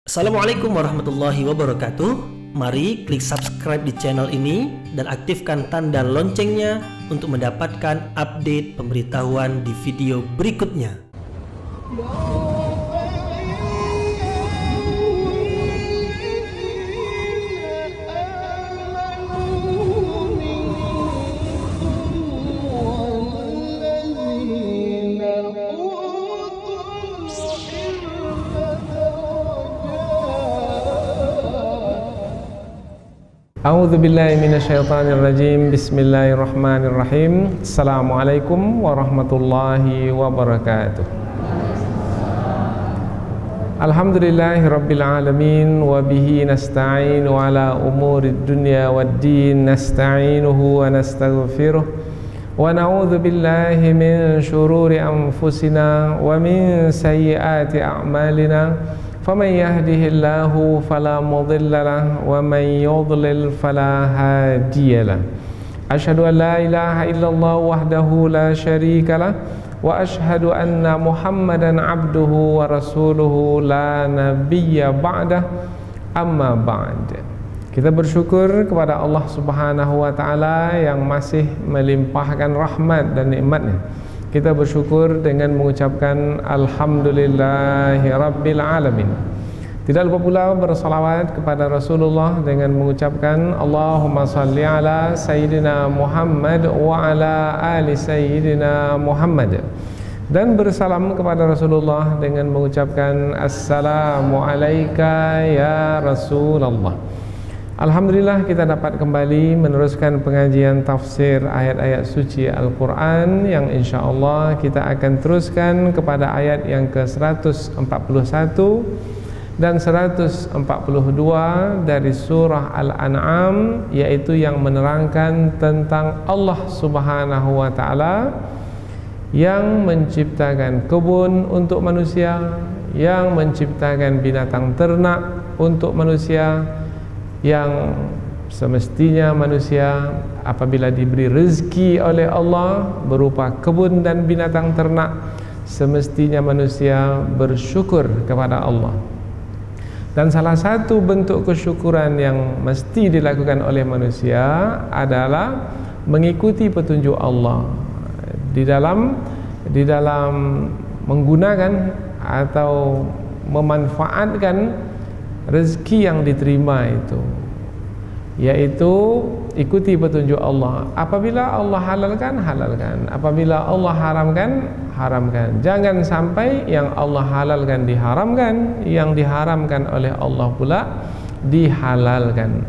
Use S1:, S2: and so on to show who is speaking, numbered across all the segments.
S1: Assalamualaikum warahmatullahi wabarakatuh. Mari klik subscribe di channel ini dan aktifkan tanda loncengnya untuk mendapatkan update pemberitahuan di video berikutnya.
S2: A'udzu billahi minasyaitonir rajim. Bismillahirrahmanirrahim. Assalamualaikum warahmatullahi wabarakatuh. Alhamdulillahirabbil alamin wa bihi nasta'inu ala umurid dunya waddin. Nasta'inuhu wa nastaghfiruh wa na'udzu billahi min syururi anfusina wa min sayyiati a'malina. فَمَنْ يَهْدِهِ اللَّهُ فَلَا مُضِلَّ لَهُ وَمَنْ يُضْلِلْ فَلَا هَادِيَ لَهُ أَشْهَدُ أَنْ لَا إِلَهَ إِلَّا اللَّهُ وَحْدَهُ لَا شَرِيكَ لَهُ وَأَشْهَدُ أَنَّ مُحَمَّدًا عَبْدُهُ وَرَسُولُهُ لَا نَبِيَّ بَعْدَهُ أَمَّا بَعْدُ. Kita bersyukur kepada Allah Subhanahu wa taala yang masih melimpahkan rahmat dan nikmat-Nya. Kita bersyukur dengan mengucapkan Alhamdulillahi Rabbil Alamin. Tidak lupa pula bersalawat kepada Rasulullah dengan mengucapkan Allahumma salli ala Sayyidina Muhammad wa ala ali Sayyidina Muhammad. Dan bersalam kepada Rasulullah dengan mengucapkan Assalamu alayka ya Rasulullah. Alhamdulillah kita dapat kembali meneruskan pengajian tafsir ayat-ayat suci Al-Quran yang insyaAllah kita akan teruskan kepada ayat yang ke-141 dan 142 dari surah Al-An'am, yaitu yang menerangkan tentang Allah Subhanahu wa ta'ala yang menciptakan kebun untuk manusia, yang menciptakan binatang ternak untuk manusia, yang semestinya manusia apabila diberi rezeki oleh Allah berupa kebun dan binatang ternak, semestinya manusia bersyukur kepada Allah. Dan salah satu bentuk kesyukuran yang mesti dilakukan oleh manusia adalah mengikuti petunjuk Allah di dalam menggunakan atau memanfaatkan rezeki yang diterima itu, yaitu ikuti petunjuk Allah. Apabila Allah halalkan, halalkan. Apabila Allah haramkan, haramkan. Jangan sampai yang Allah halalkan diharamkan, yang diharamkan oleh Allah pula dihalalkan.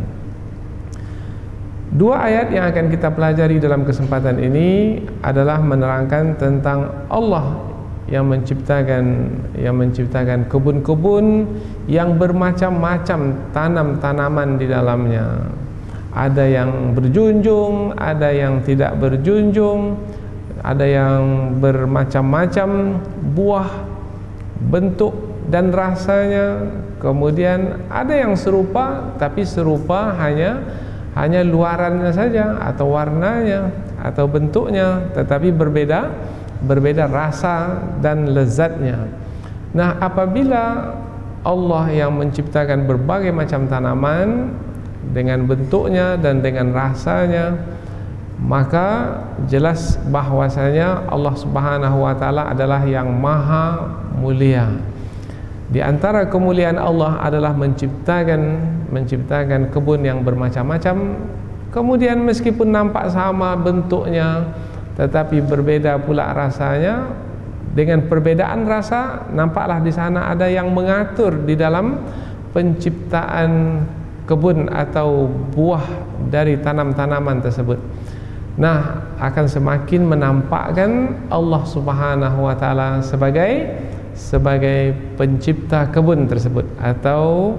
S2: Dua ayat yang akan kita pelajari dalam kesempatan ini adalah menerangkan tentang Allah yang menciptakan kebun-kebun yang bermacam-macam tanam-tanaman di dalamnya. Ada yang berjunjung, ada yang tidak berjunjung, ada yang bermacam-macam buah, bentuk dan rasanya. Kemudian ada yang serupa, tapi serupa hanya luarannya saja, atau warnanya, atau bentuknya, tetapi berbeda rasa dan lezatnya. Nah, apabila Allah yang menciptakan berbagai macam tanaman dengan bentuknya dan dengan rasanya, maka jelas bahwasanya Allah Subhanahu wa taala adalah yang maha mulia. Di antara kemuliaan Allah adalah menciptakan kebun yang bermacam-macam, kemudian meskipun nampak sama bentuknya tetapi berbeda pula rasanya. Dengan perbedaan rasa, nampaklah di sana ada yang mengatur di dalam penciptaan kebun atau buah dari tanam-tanaman tersebut. Nah, akan semakin menampakkan Allah Subhanahu wa taala sebagai pencipta kebun tersebut, atau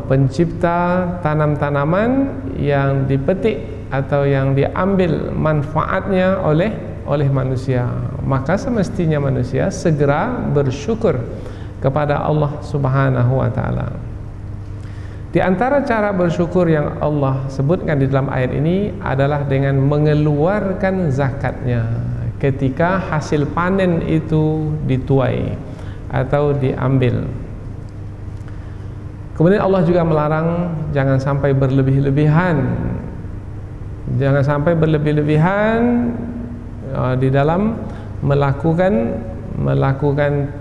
S2: pencipta tanam-tanaman yang dipetik atau yang diambil manfaatnya oleh manusia. Maka semestinya manusia segera bersyukur kepada Allah Subhanahu wa taala. Di antara cara bersyukur yang Allah sebutkan di dalam ayat ini adalah dengan mengeluarkan zakatnya ketika hasil panen itu dituai atau diambil. Kemudian Allah juga melarang jangan sampai berlebih-lebihan. Jangan sampai berlebih-lebihan di dalam melakukan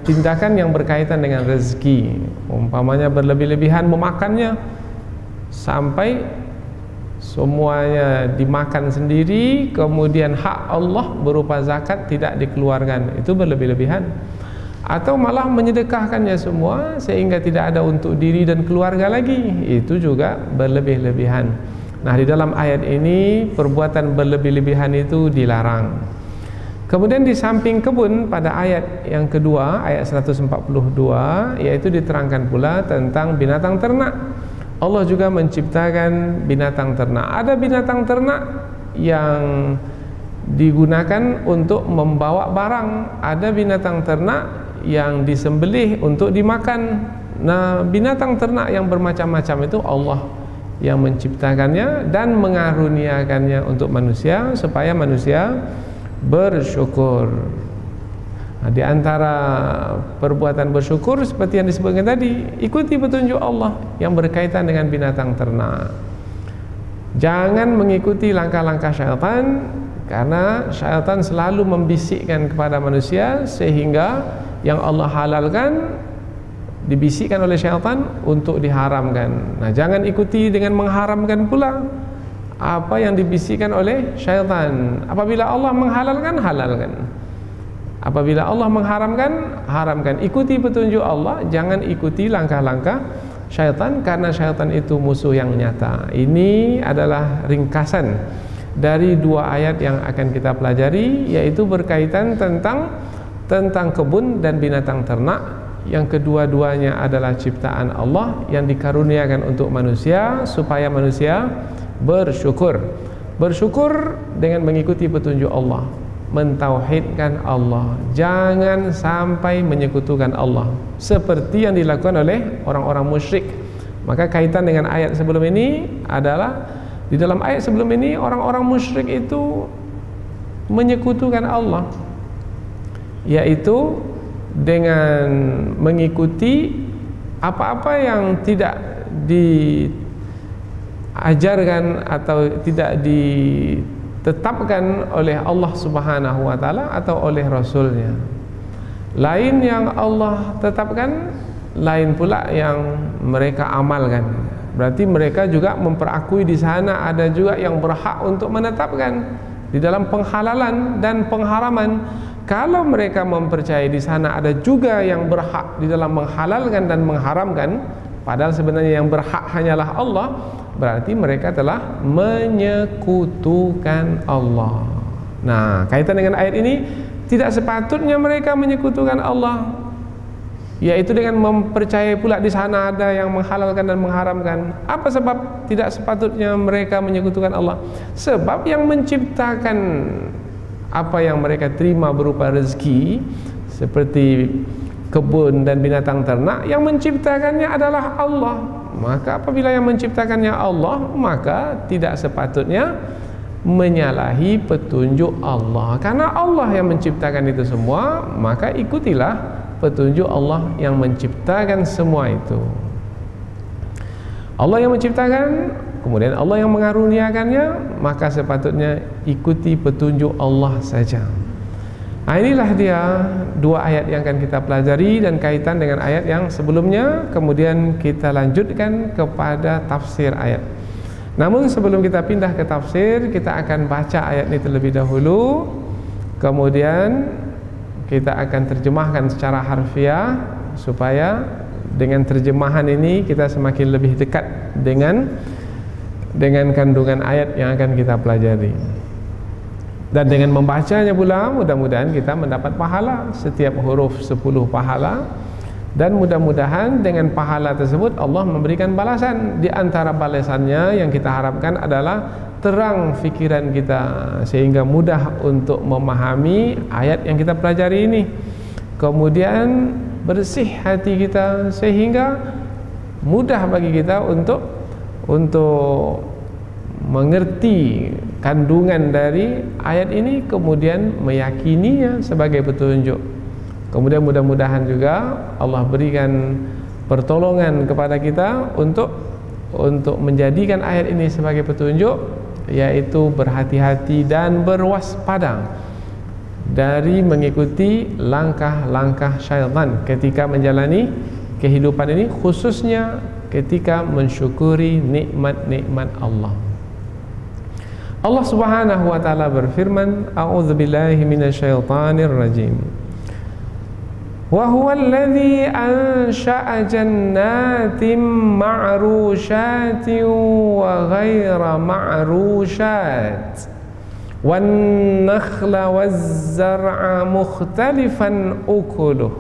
S2: tindakan yang berkaitan dengan rezeki. Umpamanya berlebih-lebihan memakannya sampai semuanya dimakan sendiri, kemudian hak Allah berupa zakat tidak dikeluarkan. Itu berlebih-lebihan. Atau malah menyedekahkannya semua sehingga tidak ada untuk diri dan keluarga lagi, itu juga berlebih-lebihan. Nah, di dalam ayat ini perbuatan berlebih-lebihan itu dilarang. Kemudian di samping kebun pada ayat yang kedua, ayat 142, yaitu diterangkan pula tentang binatang ternak. Allah juga menciptakan binatang ternak. Ada binatang ternak yang digunakan untuk membawa barang, ada binatang ternak yang disembelih untuk dimakan. Nah, binatang ternak yang bermacam-macam itu Allah yang menciptakannya dan mengaruniakannya untuk manusia supaya manusia bersyukur. Nah, di antara perbuatan bersyukur seperti yang disebutkan tadi, ikuti petunjuk Allah yang berkaitan dengan binatang ternak. Jangan mengikuti langkah-langkah syaitan, karena syaitan selalu membisikkan kepada manusia sehingga yang Allah halalkan dibisikkan oleh syaitan untuk diharamkan. Nah, jangan ikuti dengan mengharamkan pula apa yang dibisikkan oleh syaitan. Apabila Allah menghalalkan, halalkan. Apabila Allah mengharamkan, haramkan. Ikuti petunjuk Allah, jangan ikuti langkah-langkah syaitan, karena syaitan itu musuh yang nyata. Ini adalah ringkasan dari dua ayat yang akan kita pelajari, yaitu berkaitan tentang kebun dan binatang ternak, yang kedua-duanya adalah ciptaan Allah yang dikaruniakan untuk manusia supaya manusia bersyukur. Bersyukur dengan mengikuti petunjuk Allah, mentauhidkan Allah, jangan sampai menyekutukan Allah seperti yang dilakukan oleh orang-orang musyrik. Maka kaitan dengan ayat sebelum ini adalah, di dalam ayat sebelum ini orang-orang musyrik itu menyekutukan Allah, yaitu dengan mengikuti apa-apa yang tidak diajarkan atau tidak ditetapkan oleh Allah Subhanahu wa taala atau oleh Rasulnya. Lain yang Allah tetapkan, lain pula yang mereka amalkan. Berarti mereka juga memperakui di sana ada juga yang berhak untuk menetapkan di dalam penghalalan dan pengharaman. Kalau mereka mempercayai di sana ada juga yang berhak di dalam menghalalkan dan mengharamkan, padahal sebenarnya yang berhak hanyalah Allah, berarti mereka telah menyekutukan Allah. Nah, kaitan dengan ayat ini, tidak sepatutnya mereka menyekutukan Allah, yaitu dengan mempercayai pula di sana ada yang menghalalkan dan mengharamkan. Apa sebab tidak sepatutnya mereka menyekutukan Allah? Sebab yang menciptakan apa yang mereka terima berupa rezeki seperti kebun dan binatang ternak, yang menciptakannya adalah Allah. Maka apabila yang menciptakannya Allah, maka tidak sepatutnya menyalahi petunjuk Allah. Karena Allah yang menciptakan itu semua, maka ikutilah petunjuk Allah yang menciptakan semua itu. Allah yang menciptakan, kemudian Allah yang mengaruniakannya, maka sepatutnya ikuti petunjuk Allah saja. Nah, inilah dia dua ayat yang akan kita pelajari dan kaitan dengan ayat yang sebelumnya. Kemudian kita lanjutkan kepada tafsir ayat. Namun sebelum kita pindah ke tafsir, kita akan baca ayat ini terlebih dahulu. Kemudian kita akan terjemahkan secara harfiah supaya dengan terjemahan ini kita semakin lebih dekat dengan kandungan ayat yang akan kita pelajari. Dan dengan membacanya pula mudah-mudahan kita mendapat pahala, setiap huruf 10 pahala. Dan mudah-mudahan dengan pahala tersebut Allah memberikan balasan. Di antara balasannya yang kita harapkan adalah terang fikiran kita, sehingga mudah untuk memahami ayat yang kita pelajari ini. Kemudian bersih hati kita sehingga mudah bagi kita untuk mengerti kandungan dari ayat ini, kemudian meyakininya sebagai petunjuk. Kemudian mudah-mudahan juga Allah berikan pertolongan kepada kita untuk menjadikan ayat ini sebagai petunjuk, yaitu berhati-hati dan berwaspada dari mengikuti langkah-langkah syaitan ketika menjalani kehidupan ini, khususnya ketika mensyukuri nikmat-nikmat Allah. Allah Subhanahu wa taala berfirman, a'udzubillahi minasyaitonir rajim. Wa huwa alladhi ansha'a jannatin ma'rushatin wa ghaira ma'rushat wan nakhla waz zar'a mukhtalifan ukuluh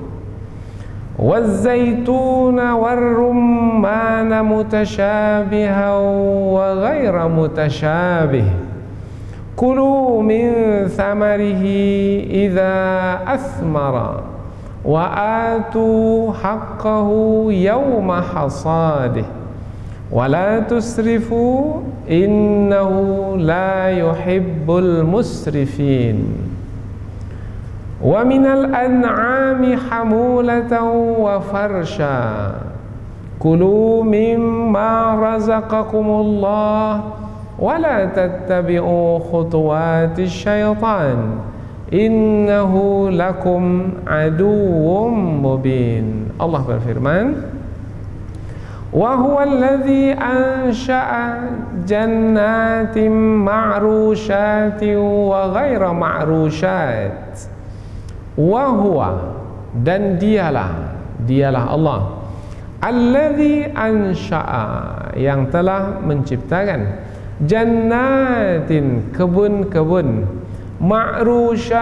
S2: waz zaituna war rumman mutashabihan wa ghaira mutashabih kulu min thamarihi idza athmara wa atu haqqahu yawma hasadih wa la tusrifu innahu la yuhibbul musrifin wa minal an'ami hamulatan wa farsha kulu mimma razaqakumullah wa la tattabi'u khutuwatis syaitan innahu lakum aduwwum mubin. Allah berfirman, wa huwa alladhi ansha'a jannatin ma'rushatin wa ghaira ma'rushat. Wa huwa, dan dialah Allah, alladhi ansha'a, yang telah menciptakan, jannatin, kebun-kebun, ma'rushat,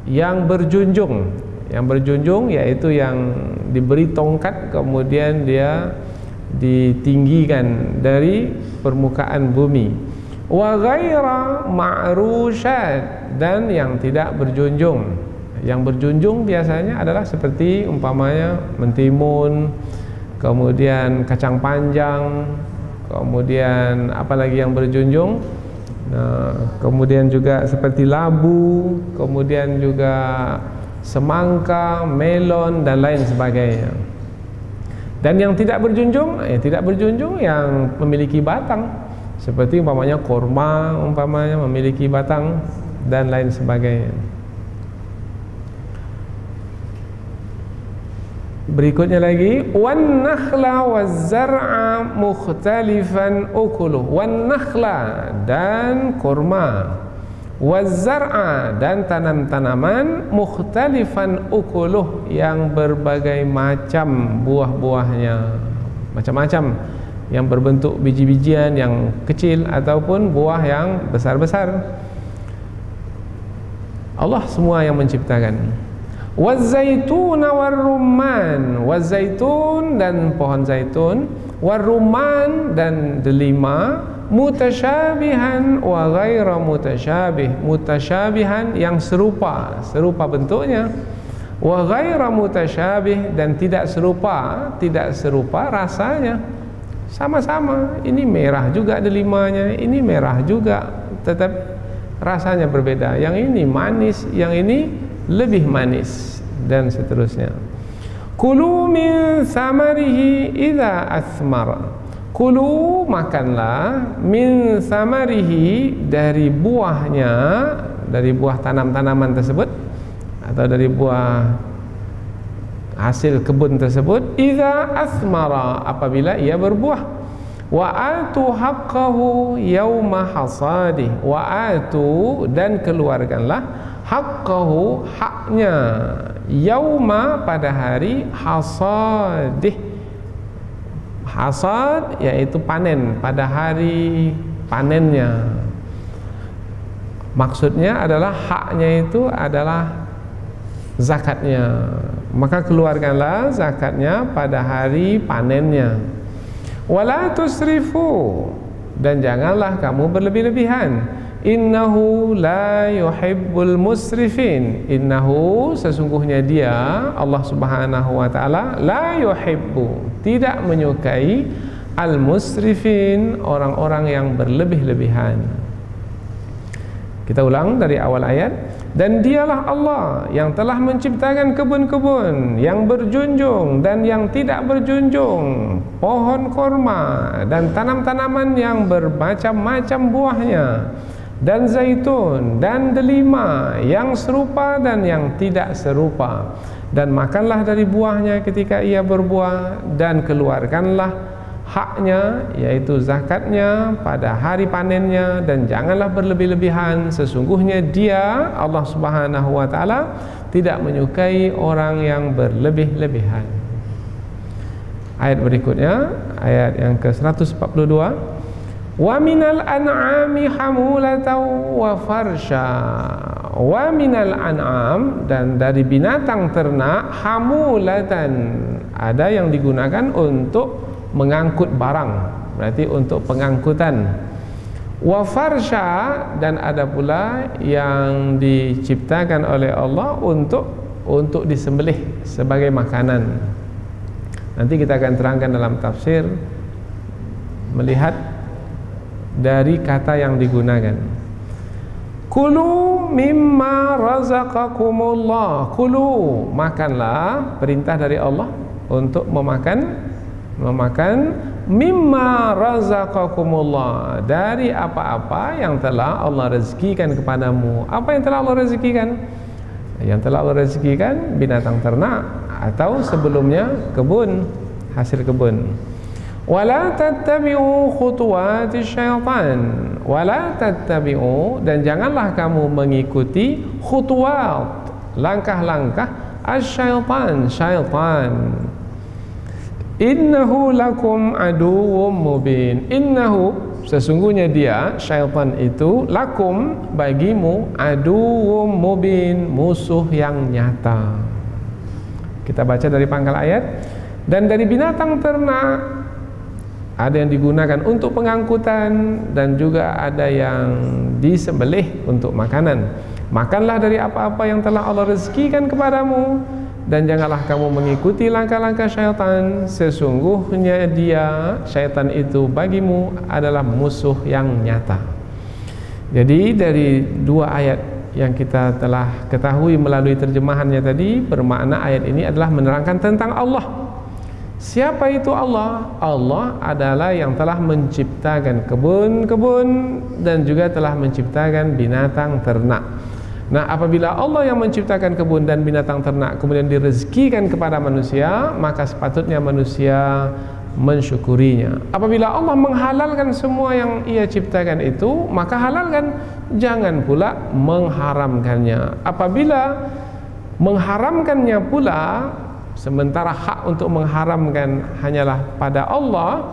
S2: yang berjunjung. Yang berjunjung yaitu yang diberi tongkat kemudian dia ditinggikan dari permukaan bumi. Wa ghaira ma'rushat, dan yang tidak berjunjung. Yang berjunjung biasanya adalah seperti umpamanya mentimun, kemudian kacang panjang, kemudian apalagi yang berjunjung. Nah, kemudian juga seperti labu, kemudian juga semangka, melon dan lain sebagainya. Dan yang tidak berjunjung, yang memiliki batang, seperti umpamanya korma, umpamanya memiliki batang dan lain sebagainya. Berikutnya lagi, wan nakhla waz zar'a mukhtalifan ukuluh. Wan nakhla, dan kurma, waz zar'a, dan tanam-tanaman, mukhtalifan ukuluh, yang berbagai macam buah-buahnya, macam-macam, yang berbentuk biji-bijian yang kecil ataupun buah yang besar-besar. Allah semua yang menciptakan. Wazaitun warumman, wazaitun, dan pohon zaitun, warumman, dan delima, mutasyabihan wa ghaira mutasyabih, mutasyabihan yang serupa bentuknya, wa ghaira mutasyabih, dan tidak serupa rasanya. Sama-sama, ini merah juga delimanya, ini merah juga, tetap rasanya berbeda. Yang ini manis, yang ini lebih manis, dan seterusnya. Kulu min samarihi idza asmara. Kulu, makanlah, min samarihi, dari buahnya, dari buah tanam-tanaman tersebut atau dari buah hasil kebun tersebut, idza asmara, apabila ia berbuah. Wa atu haqqahu yauma hasadih. Wa atu, dan keluarkanlah, haqqahu, haknya, yauma, pada hari, hasadih. Hasad yaitu panen, pada hari panennya. Maksudnya adalah haknya itu adalah zakatnya. Maka keluarkanlah zakatnya pada hari panennya. Wala tusrifu, dan janganlah kamu berlebih-lebihan. Innahu la yuhibbul musrifin. Innahu, sesungguhnya dia, Allah Subhanahu wa taala, la yuhibbu, tidak menyukai, al musrifin, orang-orang yang berlebih-lebihan. Kita ulang dari awal ayat. Dan dialah Allah yang telah menciptakan kebun-kebun yang berjunjung dan yang tidak berjunjung, pohon korma dan tanam-tanaman yang bermacam-macam buahnya, dan zaitun dan delima yang serupa dan yang tidak serupa. Dan makanlah dari buahnya ketika ia berbuah, dan keluarkanlah haknya, yaitu zakatnya, pada hari panennya, dan janganlah berlebih-lebihan. Sesungguhnya Dia, Allah Subhanahu wa taala, tidak menyukai orang yang berlebih-lebihan. Ayat berikutnya, ayat yang ke-142. Wa minal an'ami hamulatan wa farsha. Wa minal an'am, dan dari binatang ternak, hamulatan, ada yang digunakan untuk mengangkut barang, berarti untuk pengangkutan. Wa farsha, dan ada pula yang diciptakan oleh Allah untuk disembelih sebagai makanan. Nanti kita akan terangkan dalam tafsir melihat dari kata yang digunakan. Kulu mimma razaqakumullah. Kulu, makanlah, perintah dari Allah untuk memakan mimma razaqakumullah, dari apa-apa yang telah Allah rezekikan kepadamu. Apa yang telah Allah rezekikan? Yang telah Allah rezekikan binatang ternak, atau sebelumnya kebun, hasil kebun. Wala tattabi'u khutuwatis syaitan. Wala tattabi'u, dan janganlah kamu mengikuti khutuwat, langkah-langkah asy-syaitan, syaitan. Innahu lakum aduwwum mubin. Innahu, sesungguhnya dia, syaitan itu, lakum, bagimu, aduwwum mubin, musuh yang nyata. Kita baca dari pangkal ayat. Dan dari binatang ternak, ada yang digunakan untuk pengangkutan, dan juga ada yang disembelih untuk makanan. Makanlah dari apa-apa yang telah Allah rezekikan kepadamu, dan janganlah kamu mengikuti langkah-langkah syaitan. Sesungguhnya dia, syaitan itu, bagimu adalah musuh yang nyata. Jadi dari dua ayat yang kita telah ketahui melalui terjemahannya tadi, bermakna ayat ini adalah menerangkan tentang Allah. Siapa itu Allah? Allah adalah yang telah menciptakan kebun-kebun dan juga telah menciptakan binatang ternak. Nah, apabila Allah yang menciptakan kebun dan binatang ternak kemudian direzekikan kepada manusia, maka sepatutnya manusia mensyukurinya. Apabila Allah menghalalkan semua yang Ia ciptakan itu, maka halalkan, jangan pula mengharamkannya. Apabila mengharamkannya pula, sementara hak untuk mengharamkan hanyalah pada Allah,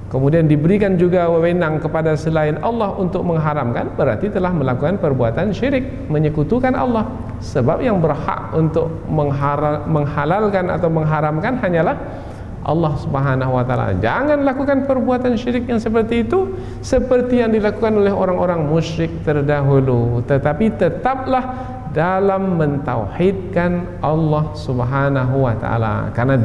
S2: kemudian diberikan juga wewenang kepada selain Allah untuk mengharamkan, berarti telah melakukan perbuatan syirik, menyekutukan Allah. Sebab yang berhak untuk menghalalkan atau mengharamkan hanyalah Allah Subhanahu wa taala. Jangan lakukan perbuatan syirik yang seperti itu, seperti yang dilakukan oleh orang-orang musyrik terdahulu, tetapi tetaplah dalam mentauhidkan Allah Subhanahu wa taala, karena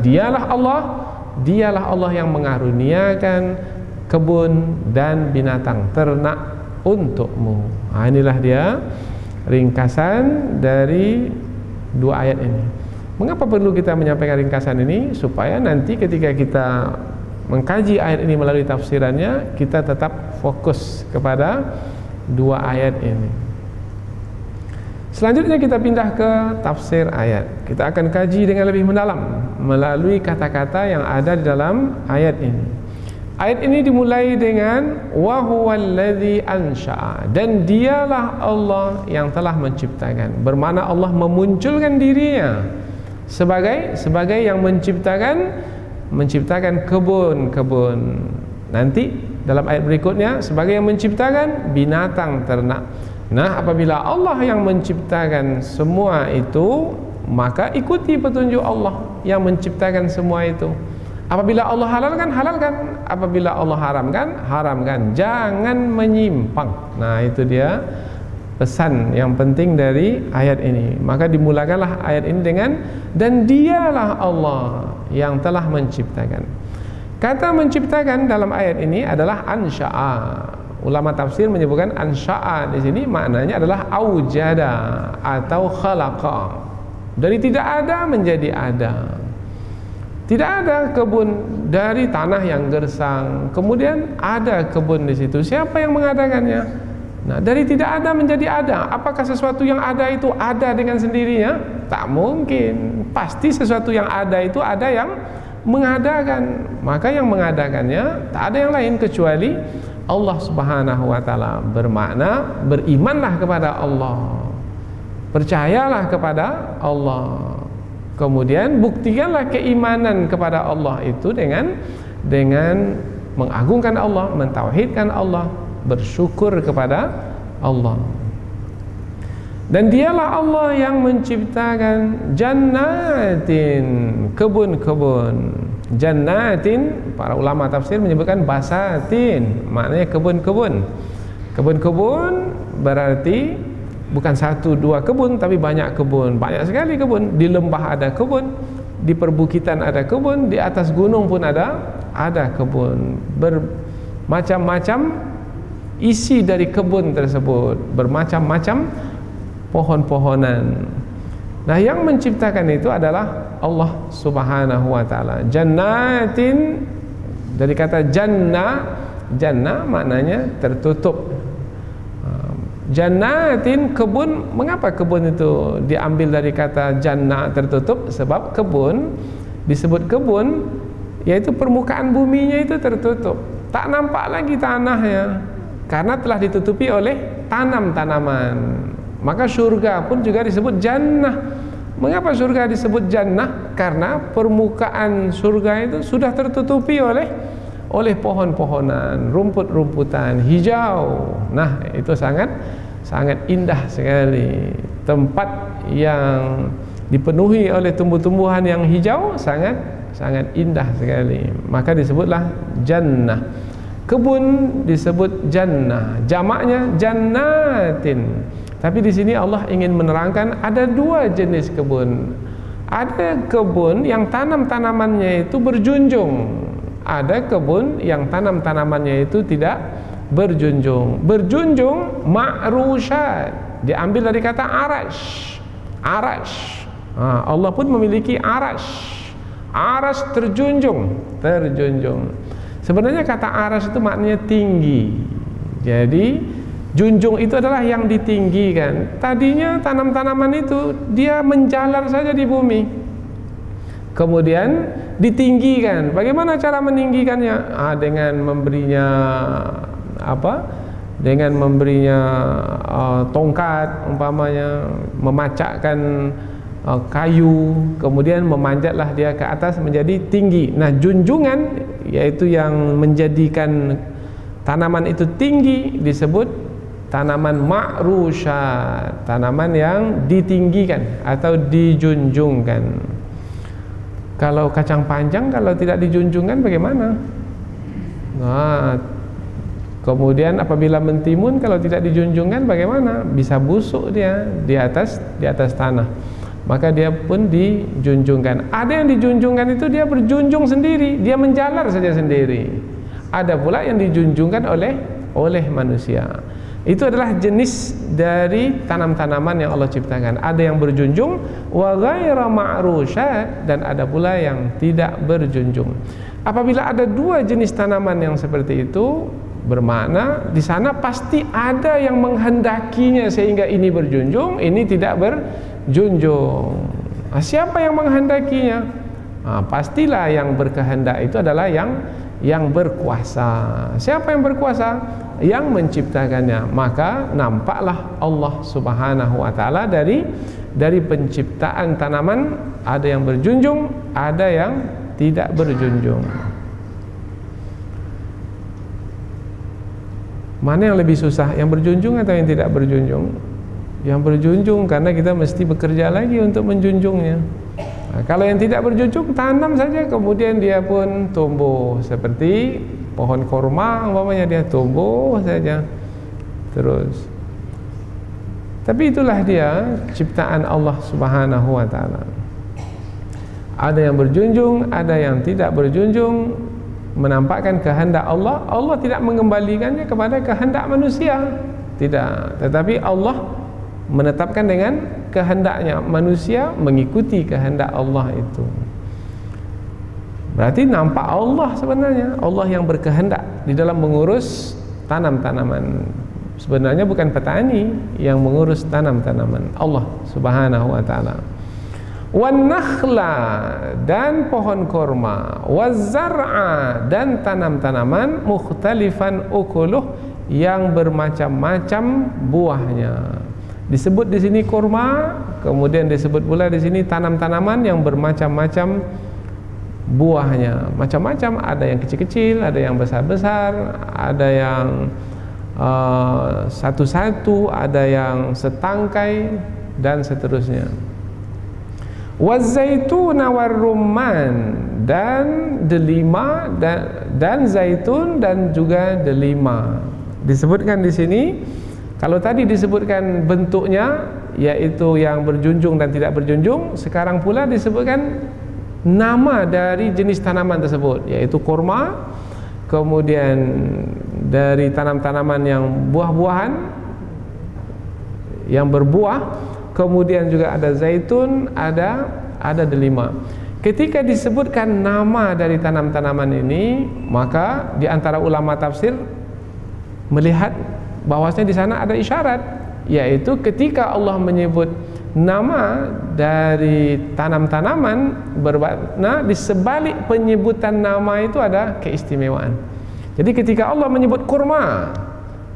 S2: Dialah Allah yang mengaruniakan kebun dan binatang ternak untukmu. Nah, inilah dia ringkasan dari dua ayat ini. Mengapa perlu kita menyampaikan ringkasan ini? Supaya nanti ketika kita mengkaji ayat ini melalui tafsirannya, kita tetap fokus kepada dua ayat ini. Selanjutnya kita pindah ke tafsir ayat. Kita akan kaji dengan lebih mendalam melalui kata-kata yang ada di dalam ayat ini. Ayat ini dimulai dengan wa huwallazi ansha'a, dan dialah Allah yang telah menciptakan. Bermakna Allah memunculkan dirinya sebagai yang menciptakan kebun-kebun. Nanti dalam ayat berikutnya sebagai yang menciptakan binatang ternak. Nah, apabila Allah yang menciptakan semua itu, maka ikuti petunjuk Allah yang menciptakan semua itu. Apabila Allah halalkan, halalkan. Apabila Allah haramkan, haramkan. Jangan menyimpang. Nah, itu dia pesan yang penting dari ayat ini. Maka dimulakanlah ayat ini dengan dan dialah Allah yang telah menciptakan. Kata menciptakan dalam ayat ini adalah ansha'a. ulama tafsir menyebutkan ansya'a di sini maknanya adalah aujada atau khalaqa. Dari tidak ada menjadi ada. Tidak ada kebun dari tanah yang gersang, kemudian ada kebun di situ. Siapa yang mengadakannya? Nah, dari tidak ada menjadi ada. Apakah sesuatu yang ada itu ada dengan sendirinya? Tak mungkin. Pasti sesuatu yang ada itu ada yang mengadakan. Maka yang mengadakannya tak ada yang lain kecuali Allah Subhanahu wa taala. Bermakna berimanlah kepada Allah. Percayalah kepada Allah. Kemudian buktikanlah keimanan kepada Allah itu dengan mengagungkan Allah, mentauhidkan Allah, bersyukur kepada Allah. Dan dialah Allah yang menciptakan jannatin, kebun-kebun. Jannatin, para ulama tafsir menyebutkan basatin, maknanya kebun-kebun. Kebun-kebun berarti bukan satu dua kebun, tapi banyak kebun, banyak sekali kebun. Di lembah ada kebun, di perbukitan ada kebun, di atas gunung pun ada kebun. Bermacam-macam isi dari kebun tersebut, bermacam-macam pohon-pohonan. Nah, yang menciptakan itu adalah Allah Subhanahu wa taala. Jannatin dari kata jannah, jannah maknanya tertutup. Jannatin kebun, mengapa kebun itu diambil dari kata jannah tertutup? Sebab kebun disebut kebun yaitu permukaan buminya itu tertutup. Tak nampak lagi tanahnya karena telah ditutupi oleh tanam-tanaman. Maka surga pun juga disebut jannah. Mengapa surga disebut jannah? Karena permukaan surga itu sudah tertutupi oleh pohon-pohonan, rumput-rumputan hijau. Nah, itu sangat indah sekali. Tempat yang dipenuhi oleh tumbuh-tumbuhan yang hijau sangat indah sekali. Maka disebutlah jannah. Kebun disebut jannah, jamaknya jannatin. Tapi di sini Allah ingin menerangkan ada dua jenis kebun. Ada kebun yang tanam-tanamannya itu berjunjung. Ada kebun yang tanam-tanamannya itu tidak berjunjung. Berjunjung ma'rusyat, diambil dari kata arash. Arash. Allah pun memiliki arash. Arash terjunjung. Sebenarnya kata arash itu maknanya tinggi. Jadi junjung itu adalah yang ditinggikan. Tadinya tanam-tanaman itu dia menjalar saja di bumi, kemudian ditinggikan. Bagaimana cara meninggikannya? Dengan memberinya Dengan memberinya tongkat, umpamanya memacakkan kayu, kemudian memanjatlah dia ke atas menjadi tinggi. Nah, junjungan yaitu yang menjadikan tanaman itu tinggi disebut tanaman ma'rusyat, tanaman yang ditinggikan atau dijunjungkan. Kalau kacang panjang kalau tidak dijunjungkan bagaimana? Nah, kemudian apabila mentimun kalau tidak dijunjungkan bagaimana? Bisa busuk dia di atas tanah. Maka dia pun dijunjungkan. Ada yang dijunjungkan itu dia berjunjung sendiri, dia menjalar saja sendiri. Ada pula yang dijunjungkan oleh manusia. Itu adalah jenis dari tanam-tanaman yang Allah ciptakan. Ada yang berjunjung wa ghaira ma'rusyat, dan ada pula yang tidak berjunjung. Apabila ada dua jenis tanaman yang seperti itu, bermakna di sana pasti ada yang menghendakinya sehingga ini berjunjung, ini tidak berjunjung. Siapa yang menghendakinya? Pastilah yang berkehendak itu adalah yang berkuasa. Siapa yang berkuasa? Yang menciptakannya. Maka nampaklah Allah Subhanahu wa taala dari penciptaan tanaman, ada yang berjunjung, ada yang tidak berjunjung. Mana yang lebih susah, yang berjunjung atau yang tidak berjunjung? Yang berjunjung, karena kita mesti bekerja lagi untuk menjunjungnya. Nah, kalau yang tidak berjunjung, tanam saja kemudian dia pun tumbuh seperti pohon korma, umpamanya dia tumbuh saja terus. Tapi itulah dia ciptaan Allah Subhanahu wa taala. Ada yang berjunjung, ada yang tidak berjunjung. menampakkan kehendak Allah, Allah tidak mengembalikannya kepada kehendak manusia, tidak, tetapi Allah menetapkan dengan kehendaknya, manusia mengikuti kehendak Allah itu. Berarti nampak Allah sebenarnya, Allah yang berkehendak di dalam mengurus tanam-tanaman. Sebenarnya bukan petani yang mengurus tanam-tanaman, Allah Subhanahu wa taala. Wan nakhla, dan pohon korma, wazar'a, dan tanam-tanaman, mukhtalifan ukuluh, yang bermacam-macam buahnya. Disebut di sini korma, kemudian disebut pula di sini tanam-tanaman yang bermacam-macam buahnya. Macam-macam, ada yang kecil-kecil, ada yang besar-besar, ada yang satu-satu, ada yang setangkai, dan seterusnya. Wazaitun warumman, dan delima, dan zaitun, dan juga delima. Disebutkan di sini, kalau tadi disebutkan bentuknya, yaitu yang berjunjung dan tidak berjunjung, sekarang pula disebutkan nama dari jenis tanaman tersebut, yaitu korma, kemudian dari tanam-tanaman yang buah-buahan, yang berbuah, kemudian juga ada zaitun, ada delima. Ketika disebutkan nama dari tanam-tanaman ini, maka di antara ulama tafsir melihat bahwasanya di sana ada isyarat, yaitu ketika Allah menyebut nama dari tanam-tanaman bermakna di sebalik penyebutan nama itu ada keistimewaan. Jadi ketika Allah menyebut kurma,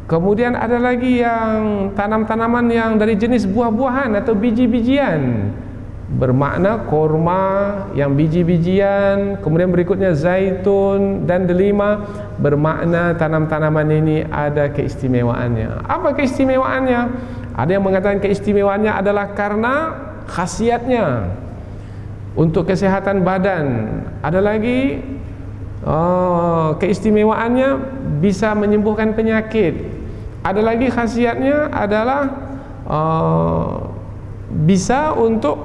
S2: kemudian ada lagi yang tanam-tanaman yang dari jenis buah-buahan atau biji-bijian, bermakna kurma yang biji-bijian, kemudian berikutnya zaitun dan delima, bermakna tanam-tanaman ini ada keistimewaannya. Apa keistimewaannya? Ada yang mengatakan keistimewaannya adalah karena khasiatnya untuk kesehatan badan. Ada lagi keistimewaannya bisa menyembuhkan penyakit. Ada lagi khasiatnya adalah bisa untuk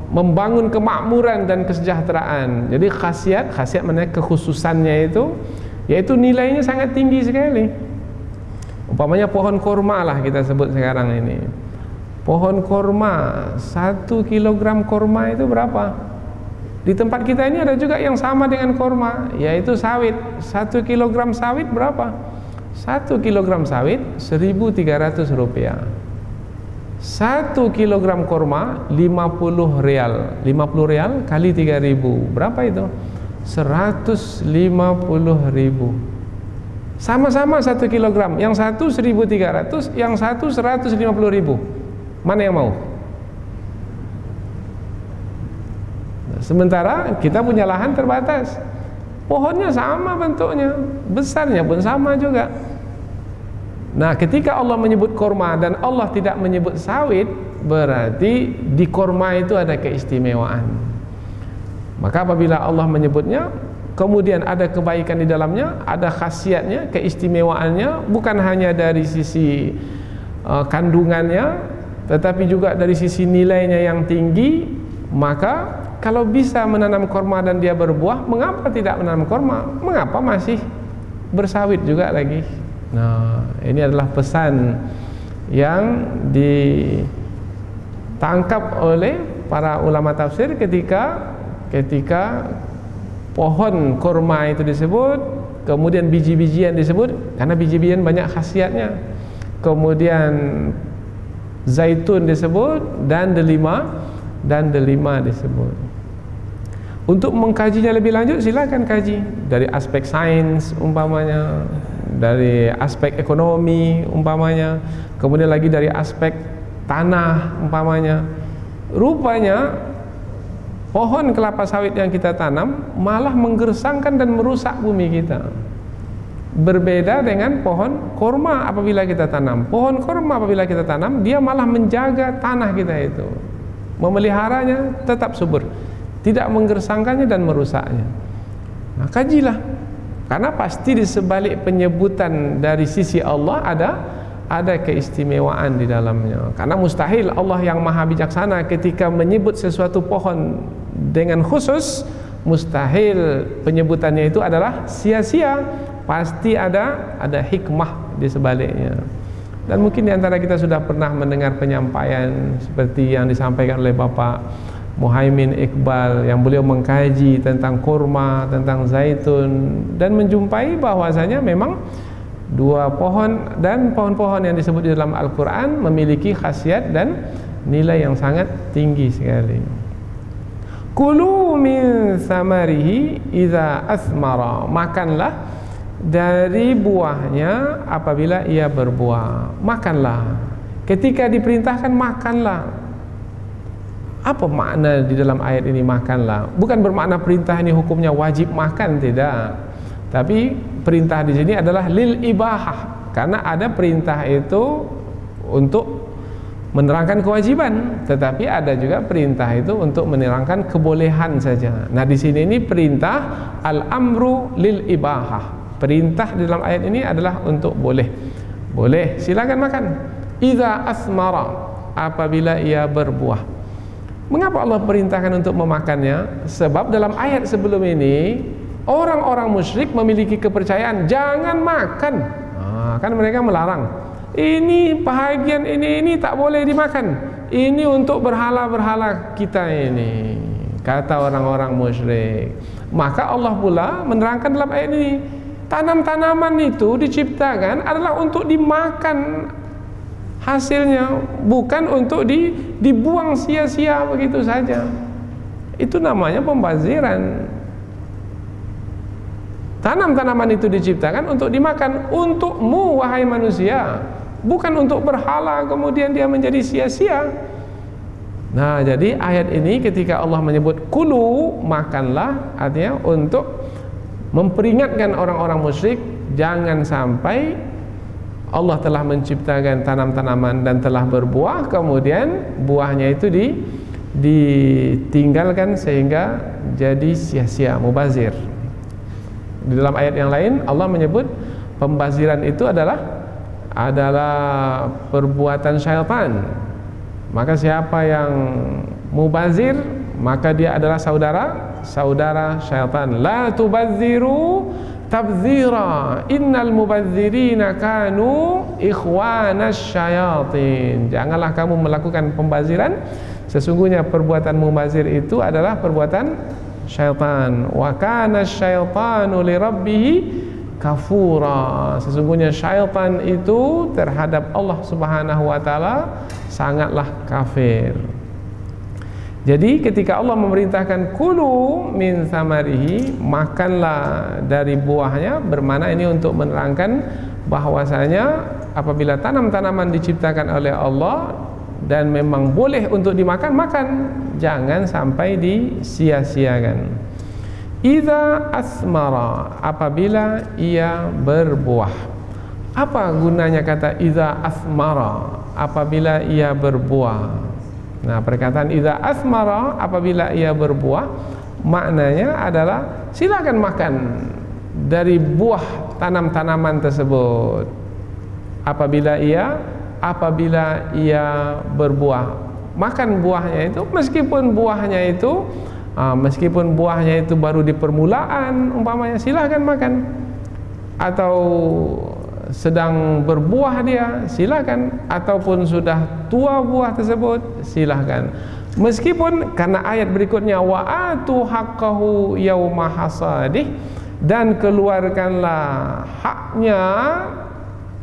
S2: membangun kemakmuran dan kesejahteraan. Jadi khasiat mana kekhususannya itu, yaitu nilainya sangat tinggi sekali. Umpamanya pohon korma lah kita sebut sekarang ini. Pohon korma, 1 kilogram korma itu berapa? Di tempat kita ini ada juga yang sama dengan korma, yaitu sawit. 1 kilogram sawit berapa? 1 kilogram sawit 1.300 rupiah. 1 kilogram korma 50 rial. 50 rial kali 3.000, berapa itu? 150.000. Sama-sama 1 kilogram, yang satu 1.300, yang satu 150.000. Mana yang mau? Sementara kita punya lahan terbatas, pohonnya sama bentuknya, besarnya pun sama juga. Nah, ketika Allah menyebut korma dan Allah tidak menyebut sawit, berarti di korma itu ada keistimewaan. Maka apabila Allah menyebutnya, kemudian ada kebaikan di dalamnya, ada khasiatnya, keistimewaannya, bukan hanya dari sisi kandungannya, tetapi juga dari sisi nilainya yang tinggi, maka kalau bisa menanam korma dan dia berbuah, mengapa tidak menanam korma? Mengapa masih bersawit juga lagi? Nah, ini adalah pesan yang ditangkap oleh para ulama tafsir ketika pohon korma itu disebut, kemudian biji-bijian disebut, karena biji-bijian banyak khasiatnya. Kemudian zaitun disebut, dan delima disebut. Untuk mengkajinya lebih lanjut, silakan kaji dari aspek sains umpamanya, dari aspek ekonomi umpamanya, kemudian lagi dari aspek tanah umpamanya. Rupanya pohon kelapa sawit yang kita tanam malah menggersangkan dan merusak bumi kita. Berbeda dengan pohon korma apabila kita tanam. Pohon korma apabila kita tanam, dia malah menjaga tanah kita itu, memeliharanya tetap subur, tidak menggersangkannya dan merusaknya. Nah, kajilah, karena pasti di sebalik penyebutan dari sisi Allah ada keistimewaan di dalamnya. Karena mustahil Allah yang maha bijaksana ketika menyebut sesuatu pohon dengan khusus, mustahil penyebutannya itu adalah sia-sia, pasti ada hikmah di sebaliknya. Dan mungkin di antara kita sudah pernah mendengar penyampaian seperti yang disampaikan oleh Bapak Muhaimin Iqbal, yang beliau mengkaji tentang kurma, tentang zaitun, dan menjumpai bahwasanya memang dua pohon dan pohon-pohon yang disebut di dalam Al-Quran memiliki khasiat dan nilai yang sangat tinggi sekali. Kulu min samarihi idza asmara, makanlah dari buahnya apabila ia berbuah. Makanlah, ketika diperintahkan makanlah. Apa makna di dalam ayat ini makanlah? Bukan bermakna perintah ini hukumnya wajib makan, tidak. Tapi perintah di sini adalah lil ibahah, karena ada perintah itu untuk menerangkan kewajiban, tetapi ada juga perintah itu untuk menerangkan kebolehan saja. Nah, di sini ini perintah al-amru lil ibahah. Perintah di dalam ayat ini adalah untuk boleh. Boleh, silakan makan. Idza asmara, apabila ia berbuah. Mengapa Allah perintahkan untuk memakannya? Sebab dalam ayat sebelum ini orang-orang musyrik memiliki kepercayaan jangan makan. Kan mereka melarang. Ini bahagian ini tak boleh dimakan. Ini untuk berhala-berhala kita ini, kata orang-orang musyrik. Maka Allah pula menerangkan dalam ayat ini, tanam-tanaman itu diciptakan adalah untuk dimakan hasilnya, bukan untuk dibuang sia-sia begitu saja. Itu namanya pembaziran. Tanam-tanaman itu diciptakan untuk dimakan, untukmu wahai manusia, bukan untuk berhala kemudian dia menjadi sia-sia. Nah, jadi ayat ini ketika Allah menyebut kulu, makanlah, artinya untuk memperingatkan orang-orang musyrik jangan sampai Allah telah menciptakan tanam-tanaman dan telah berbuah, kemudian buahnya itu ditinggalkan sehingga jadi sia-sia, mubazir. Di dalam ayat yang lain Allah menyebut pembaziran itu adalah perbuatan syaitan. Maka siapa yang mubazir, maka dia adalah saudara syaitan. La tubaziru tabzira, innal mubadzirina kanu ikhwanas syayatin. Janganlah kamu melakukan pembaziran, sesungguhnya perbuatan mubazir itu adalah perbuatan syaitan. Wa kana syaitanu li rabbih kafura, sesungguhnya syaitan itu terhadap Allah Subhanahu wa taala sangatlah kafir. Jadi ketika Allah memerintahkan kulu min samarihi, makanlah dari buahnya, bermakna ini untuk menerangkan bahwasanya apabila tanam-tanaman diciptakan oleh Allah dan memang boleh untuk dimakan, makan, jangan sampai disia-siakan. Idza asmara, apabila ia berbuah. Apa gunanya kata idza asmara? Apabila ia berbuah. Nah, perkataan idza asmara, apabila ia berbuah, maknanya adalah silakan makan dari buah tanam-tanaman tersebut apabila ia berbuah. Makan buahnya itu, meskipun buahnya itu baru di permulaan umpamanya, silakan makan. Atau sedang berbuah dia, silakan. Ataupun sudah tua buah tersebut, silakan. Meskipun karena ayat berikutnya wa atu haqqahu yauma hasadih, dan keluarkanlah haknya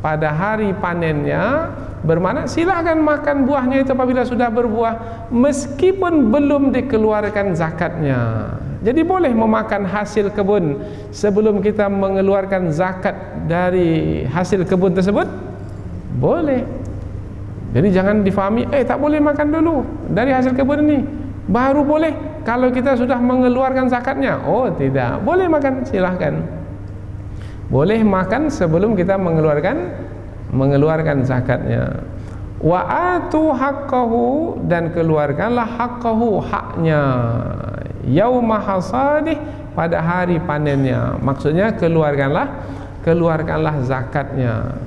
S2: pada hari panennya, bermakna silakan makan buahnya itu apabila sudah berbuah meskipun belum dikeluarkan zakatnya. Jadi boleh memakan hasil kebun sebelum kita mengeluarkan zakat dari hasil kebun tersebut? Boleh. Jadi jangan difahami, tak boleh makan dulu dari hasil kebun ini, baru boleh kalau kita sudah mengeluarkan zakatnya. Oh tidak, boleh makan, silahkan. Boleh makan sebelum kita mengeluarkan zakatnya. Wa atu haqqahu, dan keluarkanlah haqqahu, haknya, yauma hasadih, pada hari panennya. Maksudnya keluarkanlah zakatnya.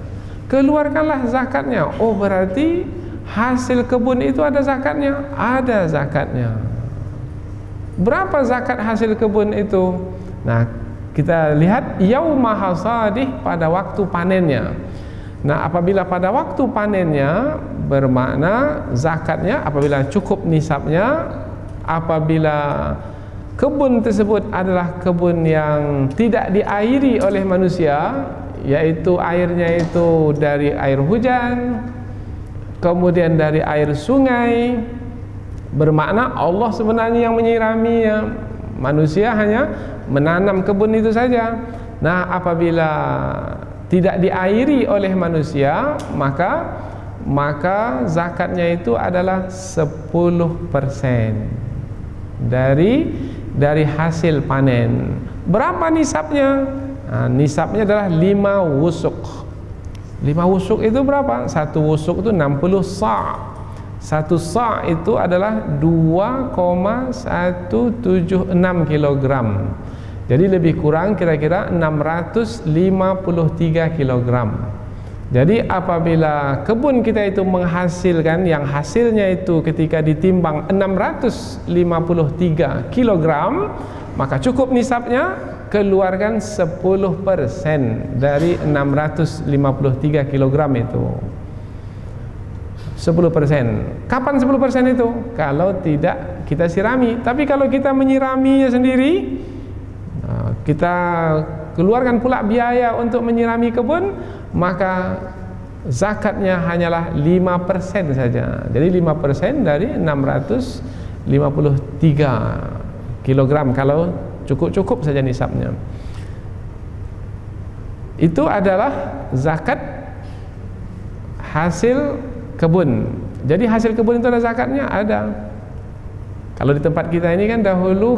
S2: Keluarkanlah zakatnya. Oh, berarti hasil kebun itu ada zakatnya? Ada zakatnya. Berapa zakat hasil kebun itu? Nah, kita lihat yauma hasadih, pada waktu panennya. Nah, apabila pada waktu panennya, bermakna zakatnya apabila cukup nisabnya. Apabila kebun tersebut adalah kebun yang tidak diairi oleh manusia, yaitu airnya itu dari air hujan, kemudian dari air sungai, bermakna Allah sebenarnya yang menyiraminya, manusia hanya menanam kebun itu saja. Nah, apabila tidak diairi oleh manusia, maka zakatnya itu adalah 10% dari hasil panen. Berapa nisabnya? Nah, nisabnya adalah 5 wusuk. 5 wusuk itu berapa? 1 wusuk itu 60 sa'. 1 sa' itu adalah 2,176 kilogram. Jadi lebih kurang kira-kira 653 kilogram. Jadi apabila kebun kita itu menghasilkan, yang hasilnya itu ketika ditimbang 653 kilogram, maka cukup nisabnya, keluarkan 10% dari 653 kilogram itu. 10%. Kapan 10% itu? Kalau tidak kita sirami. Tapi kalau kita menyiraminya sendiri, kita keluarkan pula biaya untuk menyirami kebun, maka zakatnya hanyalah 5% saja. Jadi 5% dari 653 kilogram kalau cukup-cukup saja nisabnya. Itu adalah zakat hasil kebun. Jadi hasil kebun itu ada zakatnya? Ada. Kalau di tempat kita ini kan dahulu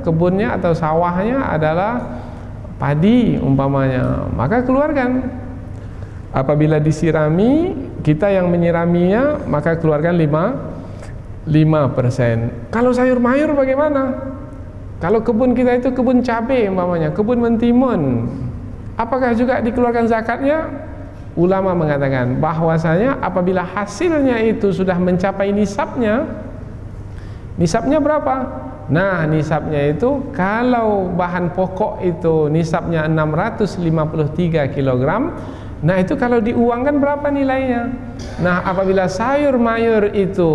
S2: kebunnya atau sawahnya adalah padi umpamanya, maka keluarkan. Apabila disirami, kita yang menyiraminya, maka keluarkan 5%. Kalau sayur mayur bagaimana? Kalau kebun kita itu kebun cabai umpamanya, kebun mentimun, apakah juga dikeluarkan zakatnya? Ulama mengatakan bahwasanya apabila hasilnya itu sudah mencapai nisabnya. Nisabnya berapa? Nah, nisabnya itu kalau bahan pokok itu nisabnya 653 kilogram. Nah, itu kalau diuangkan berapa nilainya? Nah, apabila sayur mayur itu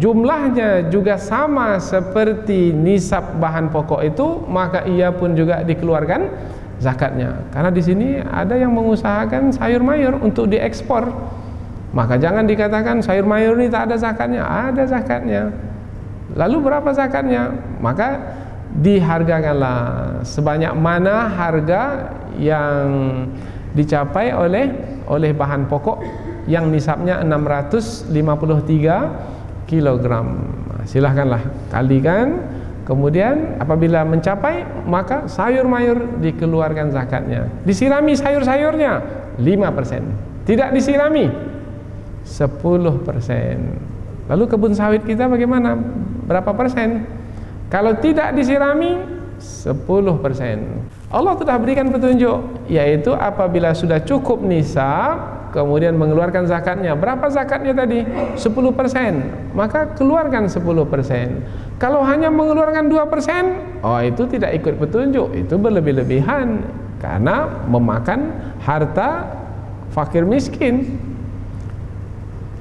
S2: jumlahnya juga sama seperti nisab bahan pokok itu, maka ia pun juga dikeluarkan zakatnya. Karena di sini ada yang mengusahakan sayur mayur untuk diekspor. Maka jangan dikatakan sayur mayur ini tak ada zakatnya. Ada zakatnya. Lalu berapa zakatnya? Maka dihargakanlah sebanyak mana harga yang dicapai oleh bahan pokok yang nisabnya 653 kilogram. Silahkanlah kalikan. Kemudian apabila mencapai, maka sayur mayur dikeluarkan zakatnya. Disirami sayur-sayurnya 5%. Tidak disirami 10%. Lalu kebun sawit kita bagaimana? Berapa persen? Kalau tidak disirami 10%. Allah telah berikan petunjuk, yaitu apabila sudah cukup nisab, kemudian mengeluarkan zakatnya. Berapa zakatnya tadi? 10%. Maka keluarkan 10%. Kalau hanya mengeluarkan 2%, oh itu tidak ikut petunjuk, itu berlebih-lebihan karena memakan harta fakir miskin.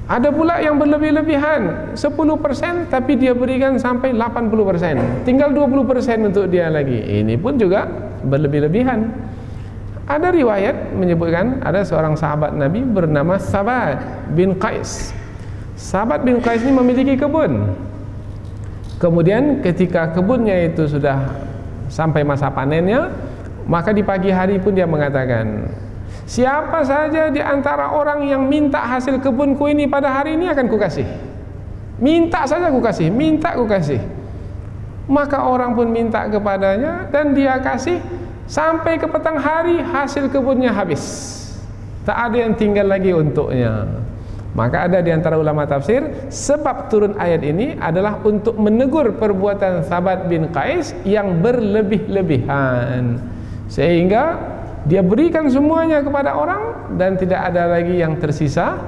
S2: Ada pula yang berlebih-lebihan 10% tapi dia berikan sampai 80%, tinggal 20% untuk dia lagi. Ini pun juga berlebih-lebihan. Ada riwayat menyebutkan ada seorang sahabat Nabi bernama Sabat bin Qais. Sabat bin Qais ini memiliki kebun. Kemudian ketika kebunnya itu sudah sampai masa panennya, maka di pagi hari pun dia mengatakan, siapa saja di antara orang yang minta hasil kebunku ini pada hari ini akan kukasih. Minta saja kukasih, minta kukasih. Maka orang pun minta kepadanya dan dia kasih sampai ke petang hari hasil kebunnya habis. Tak ada yang tinggal lagi untuknya. Maka ada di antara ulama tafsir, sebab turun ayat ini adalah untuk menegur perbuatan Sabat bin Qais yang berlebih-lebihan, sehingga dia berikan semuanya kepada orang dan tidak ada lagi yang tersisa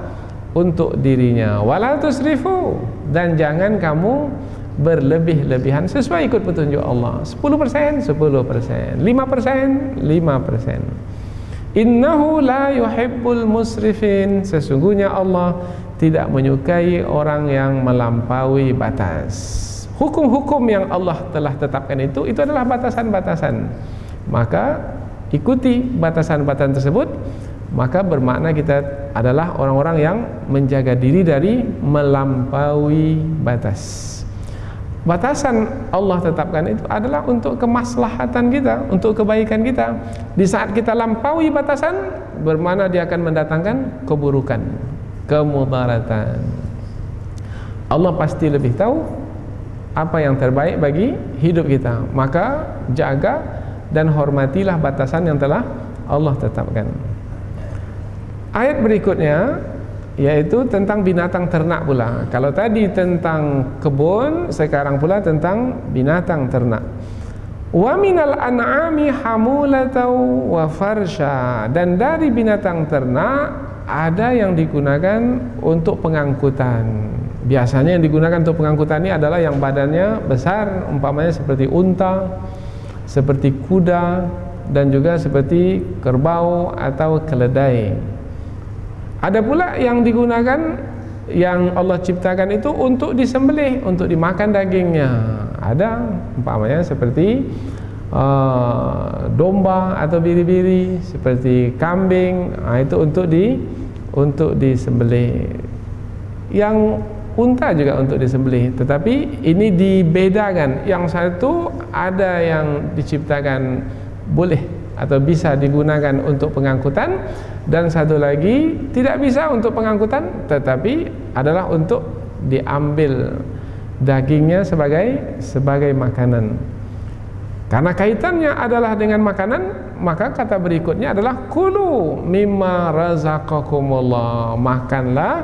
S2: untuk dirinya. Wala tusrifu, dan jangan kamu berlebih-lebihan sesuai ikut petunjuk Allah. 10%, 10%, 5%, 5%. Innahu la yuhibbul musrifin. Sesungguhnya Allah tidak menyukai orang yang melampaui batas. Hukum-hukum yang Allah telah tetapkan itu adalah batasan-batasan. Maka ikuti batasan-batasan tersebut, maka bermakna kita adalah orang-orang yang menjaga diri dari melampaui batas. Batasan Allah tetapkan itu adalah untuk kemaslahatan kita, untuk kebaikan kita. Di saat kita lampaui batasan, bermakna dia akan mendatangkan keburukan, kemudaratan. Allah pasti lebih tahu apa yang terbaik bagi hidup kita. Maka jaga dan hormatilah batasan yang telah Allah tetapkan. Ayat berikutnya yaitu tentang binatang ternak pula. Kalau tadi tentang kebun, sekarang pula tentang binatang ternak. Wa minal an'ami hamulatan wa farsha. Dan dari binatang ternak ada yang digunakan untuk pengangkutan. Biasanya yang digunakan untuk pengangkutan ini adalah yang badannya besar, umpamanya seperti unta, seperti kuda, dan juga seperti kerbau atau keledai. Ada pula yang digunakan, yang Allah ciptakan itu untuk disembelih, untuk dimakan dagingnya. Ada umpamanya seperti domba atau biri-biri, seperti kambing, itu untuk disembelih. Yang unta juga untuk disembelih, tetapi ini dibedakan. Yang satu ada yang diciptakan boleh atau bisa digunakan untuk pengangkutan, dan satu lagi tidak bisa untuk pengangkutan, tetapi adalah untuk diambil dagingnya sebagai makanan. Karena kaitannya adalah dengan makanan, maka kata berikutnya adalah kulu mimma razaqakumullah. Makanlah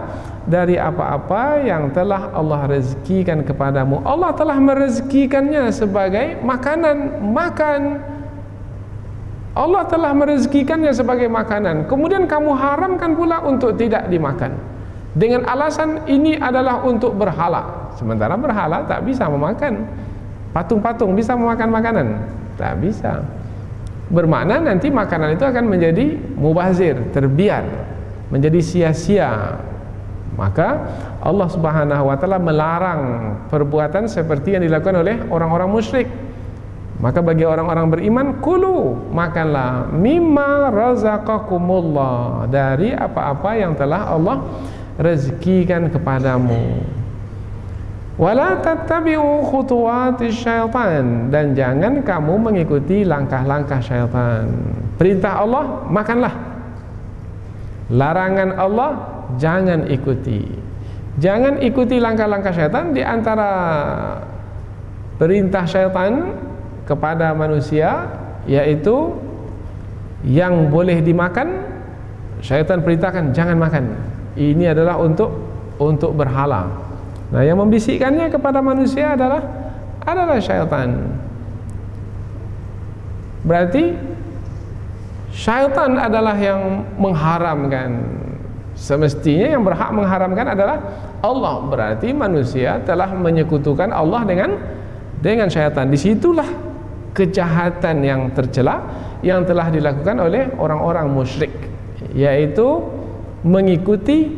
S2: dari apa-apa yang telah Allah rezekikan kepadamu. Allah telah merezekikannya sebagai makanan. Makan. Allah telah merezekikannya sebagai makanan, kemudian kamu haramkan pula untuk tidak dimakan dengan alasan ini adalah untuk berhala. Sementara berhala tak bisa memakan. Patung-patung bisa memakan makanan? Tak bisa. Bermakna nanti makanan itu akan menjadi mubazir, terbiar, menjadi sia-sia. Maka Allah Subhanahu wa taala melarang perbuatan seperti yang dilakukan oleh orang-orang musyrik. Maka bagi orang-orang beriman, kulu, makanlah mimma razaqakumullah, dari apa-apa yang telah Allah rezekikan kepadamu. Wala tattabi'u khutuwatis syaitan, dan jangan kamu mengikuti langkah-langkah syaitan. Perintah Allah, makanlah. Larangan Allah, jangan ikuti. Jangan ikuti langkah-langkah syaitan. Di antara perintah syaitan kepada manusia, yaitu yang boleh dimakan, syaitan perintahkan jangan makan. Ini adalah untuk berhala. Nah, yang membisikkannya kepada manusia adalah syaitan. Berarti syaitan adalah yang mengharamkan. Semestinya yang berhak mengharamkan adalah Allah. Berarti manusia telah menyekutukan Allah dengan syaitan. Disitulah kejahatan yang tercela yang telah dilakukan oleh orang-orang musyrik, yaitu mengikuti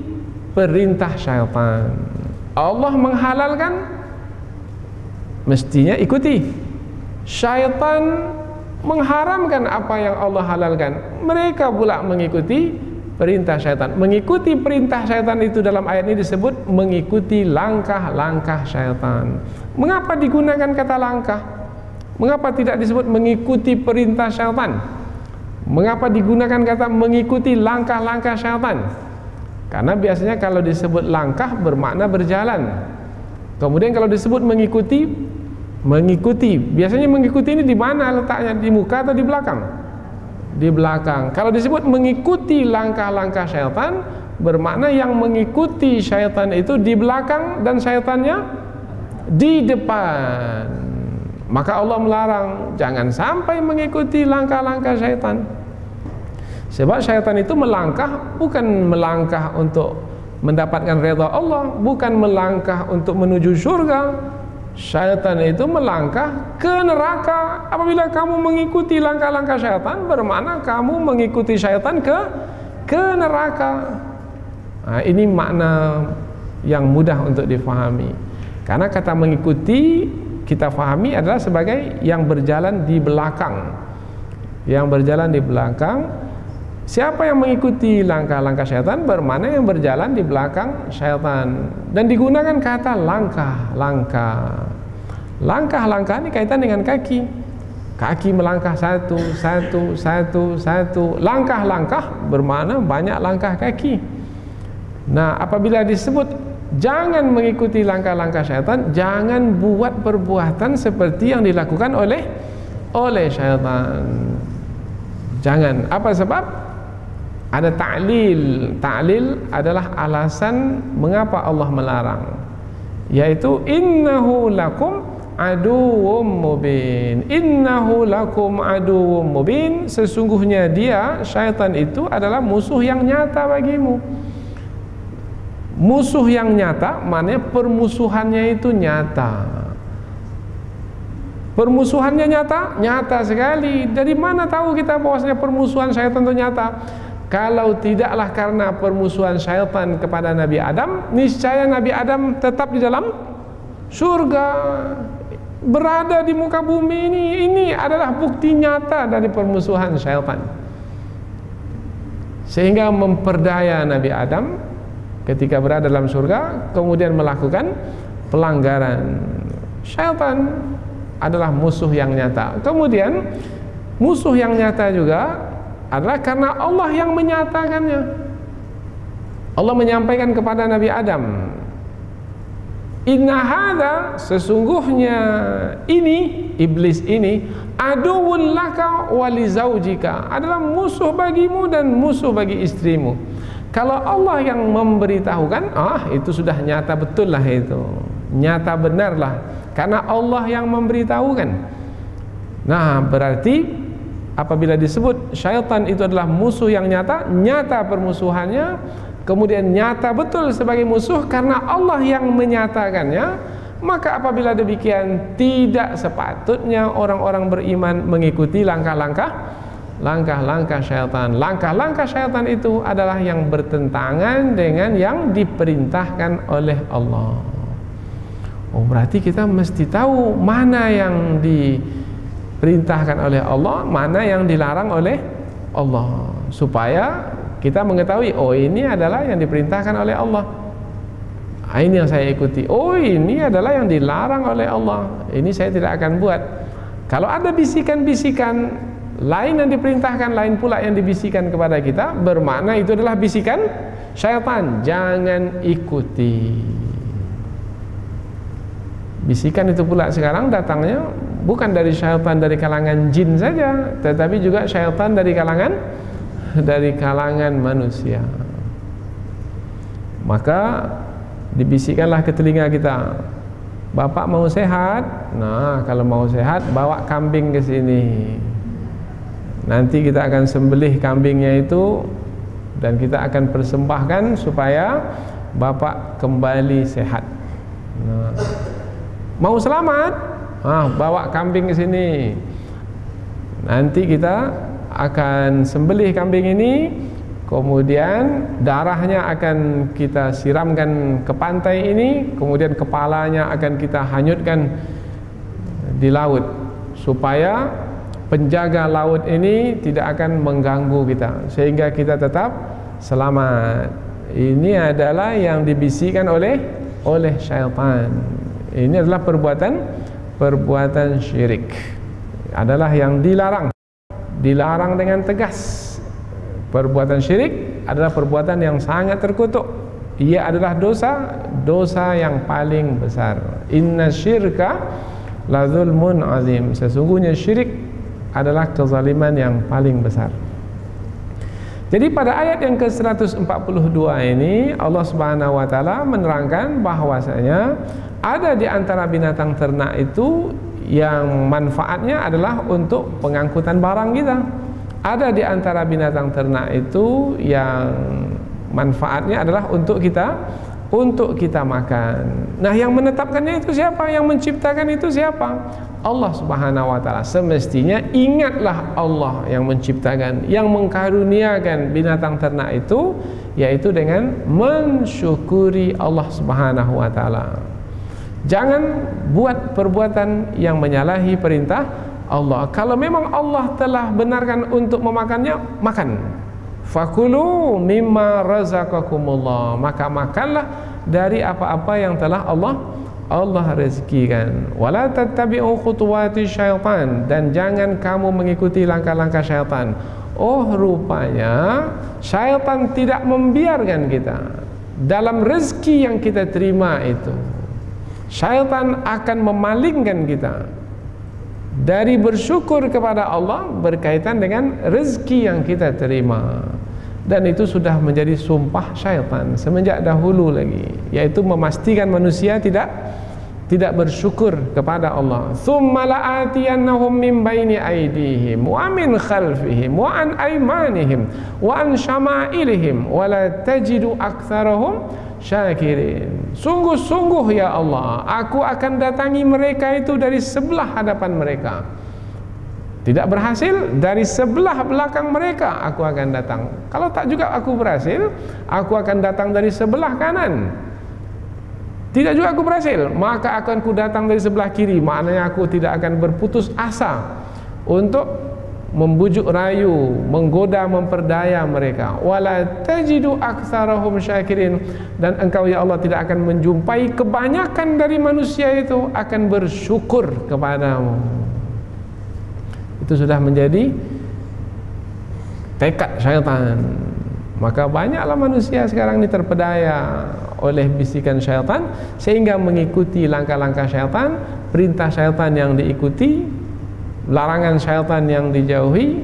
S2: perintah syaitan. Allah menghalalkan, mestinya ikuti. Syaitan mengharamkan apa yang Allah halalkan, mereka pula mengikuti perintah syaitan. Mengikuti perintah syaitan itu dalam ayat ini disebut mengikuti langkah-langkah syaitan. Mengapa digunakan kata langkah? Mengapa tidak disebut mengikuti perintah syaitan? Mengapa digunakan kata mengikuti langkah-langkah syaitan? Karena biasanya kalau disebut langkah bermakna berjalan. Kemudian kalau disebut mengikuti, biasanya mengikuti ini di mana letaknya? Di muka atau di belakang? Di belakang. Kalau disebut mengikuti langkah-langkah syaitan, bermakna yang mengikuti syaitan itu di belakang dan syaitannya di depan. Maka Allah melarang jangan sampai mengikuti langkah-langkah syaitan. Sebab syaitan itu melangkah bukan melangkah untuk mendapatkan redha Allah, bukan melangkah untuk menuju surga. Syaitan itu melangkah ke neraka. Apabila kamu mengikuti langkah-langkah syaitan, bermakna kamu mengikuti syaitan ke neraka. Nah, ini makna yang mudah untuk difahami. Karena kata mengikuti kita fahami adalah sebagai yang berjalan di belakang. Yang berjalan di belakang. Siapa yang mengikuti langkah-langkah syaitan, bermakna yang berjalan di belakang syaitan. Dan digunakan kata langkah-langkah. Langkah-langkah ini kaitan dengan kaki. Kaki melangkah satu. Langkah-langkah bermakna banyak langkah kaki. Nah, apabila disebut jangan mengikuti langkah-langkah syaitan, jangan buat perbuatan seperti yang dilakukan oleh syaitan. Jangan. Apa sebab? Ada ta'lil. Ta'lil adalah alasan mengapa Allah melarang, yaitu innahu lakum aduwwum mubin. Innahu lakum aduwwum mubin. Sesungguhnya dia, syaitan itu adalah musuh yang nyata bagimu. Musuh yang nyata maknanya permusuhannya itu nyata. Permusuhannya nyata? Nyata sekali. Dari mana tahu kita bahwasanya permusuhan syaitan itu nyata? Kalau tidaklah karena permusuhan syaitan kepada Nabi Adam, niscaya Nabi Adam tetap di dalam surga, berada di muka bumi ini. Ini adalah bukti nyata dari permusuhan syaitan, sehingga memperdaya Nabi Adam ketika berada dalam surga, kemudian melakukan pelanggaran. Syaitan adalah musuh yang nyata. Kemudian musuh yang nyata juga adalah karena Allah yang menyatakannya. Allah menyampaikan kepada Nabi Adam, inna hadza, sesungguhnya ini, iblis ini, aduwwun laka wa li zaujika, adalah musuh bagimu dan musuh bagi istrimu. Kalau Allah yang memberitahukan, itu sudah nyata betul lah, itu nyata benar lah, karena Allah yang memberitahukan. Nah, berarti apabila disebut syaitan itu adalah musuh yang nyata, nyata permusuhannya, kemudian nyata betul sebagai musuh karena Allah yang menyatakannya, maka apabila demikian tidak sepatutnya orang-orang beriman mengikuti langkah-langkah syaitan. Langkah-langkah syaitan itu adalah yang bertentangan dengan yang diperintahkan oleh Allah. Oh, berarti kita mesti tahu mana yang diperintahkan oleh Allah, mana yang dilarang oleh Allah, supaya kita mengetahui, oh ini adalah yang diperintahkan oleh Allah, ini yang saya ikuti. Oh ini adalah yang dilarang oleh Allah, ini saya tidak akan buat. Kalau ada bisikan-bisikan lain yang diperintahkan, lain pula yang dibisikkan kepada kita, bermakna itu adalah bisikan syaitan, jangan ikuti. Bisikan itu pula sekarang datangnya bukan dari syaitan dari kalangan jin saja, tetapi juga syaitan dari kalangan manusia. Maka dibisikkanlah ke telinga kita, Bapak mau sehat? Nah, kalau mau sehat bawa kambing ke sini. Nanti kita akan sembelih kambingnya itu dan kita akan persembahkan supaya Bapak kembali sehat. Nah, mau selamat? Bawa kambing ke sini. Nanti kita akan sembelih kambing ini, kemudian darahnya akan kita siramkan ke pantai ini, kemudian kepalanya akan kita hanyutkan di laut supaya penjaga laut ini tidak akan mengganggu kita, sehingga kita tetap selamat. Ini adalah yang dibisikkan oleh syaitan. Ini adalah perbuatan syirik, adalah yang dilarang dengan tegas. Perbuatan syirik adalah perbuatan yang sangat terkutuk. Ia adalah dosa yang paling besar. Inna syirka la zulmun azim. Sesungguhnya syirik adalah kezaliman yang paling besar. Jadi pada ayat yang ke-142 ini Allah Subhanahu wa taala menerangkan bahwasanya ada di antara binatang ternak itu yang manfaatnya adalah untuk pengangkutan barang kita. Ada di antara binatang ternak itu yang manfaatnya adalah untuk kita untuk kita makan. Nah, yang menetapkannya itu siapa? Yang menciptakan itu siapa? Allah Subhanahu wa taala. Semestinya ingatlah Allah yang menciptakan, yang mengkaruniakan binatang ternak itu, yaitu dengan mensyukuri Allah Subhanahu wa taala. Jangan buat perbuatan yang menyalahi perintah Allah. Kalau memang Allah telah benarkan untuk memakannya, makan. Fakulu mimma razaqakumullah, maka makanlah dari apa-apa yang telah Allah rezekikan. Wala tattabi'u khutuwati syaitan, dan jangan kamu mengikuti langkah-langkah syaitan. Oh, rupanya syaitan tidak membiarkan kita dalam rezeki yang kita terima itu. Syaitan akan memalingkan kita dari bersyukur kepada Allah berkaitan dengan rezeki yang kita terima. Dan itu sudah menjadi sumpah syaitan semenjak dahulu lagi, yaitu memastikan manusia tidak bersyukur kepada Allah. Tsumma la'atiyannahum min baini aydihim wa min khalfihim wa an aymanihim wa an syama'ilihim wa la tajidu aktsarahum syakirin. Sungguh-sungguh ya Allah, aku akan datangi mereka itu dari sebelah hadapan mereka. Tidak berhasil, dari sebelah belakang mereka aku akan datang. Kalau tak juga aku berhasil, aku akan datang dari sebelah kanan. Tidak juga aku berhasil, maka akan ku datang dari sebelah kiri. Maknanya aku tidak akan berputus asa untuk membujuk rayu, menggoda, memperdaya mereka. Wala tajidu aktsarahum syakirin, dan engkau ya Allah tidak akan menjumpai kebanyakan dari manusia itu akan bersyukur kepadamu. Itu sudah menjadi tekad syaitan. Maka banyaklah manusia sekarang ini terpedaya oleh bisikan syaitan, sehingga mengikuti langkah-langkah syaitan, perintah syaitan yang diikuti, larangan syaitan yang dijauhi.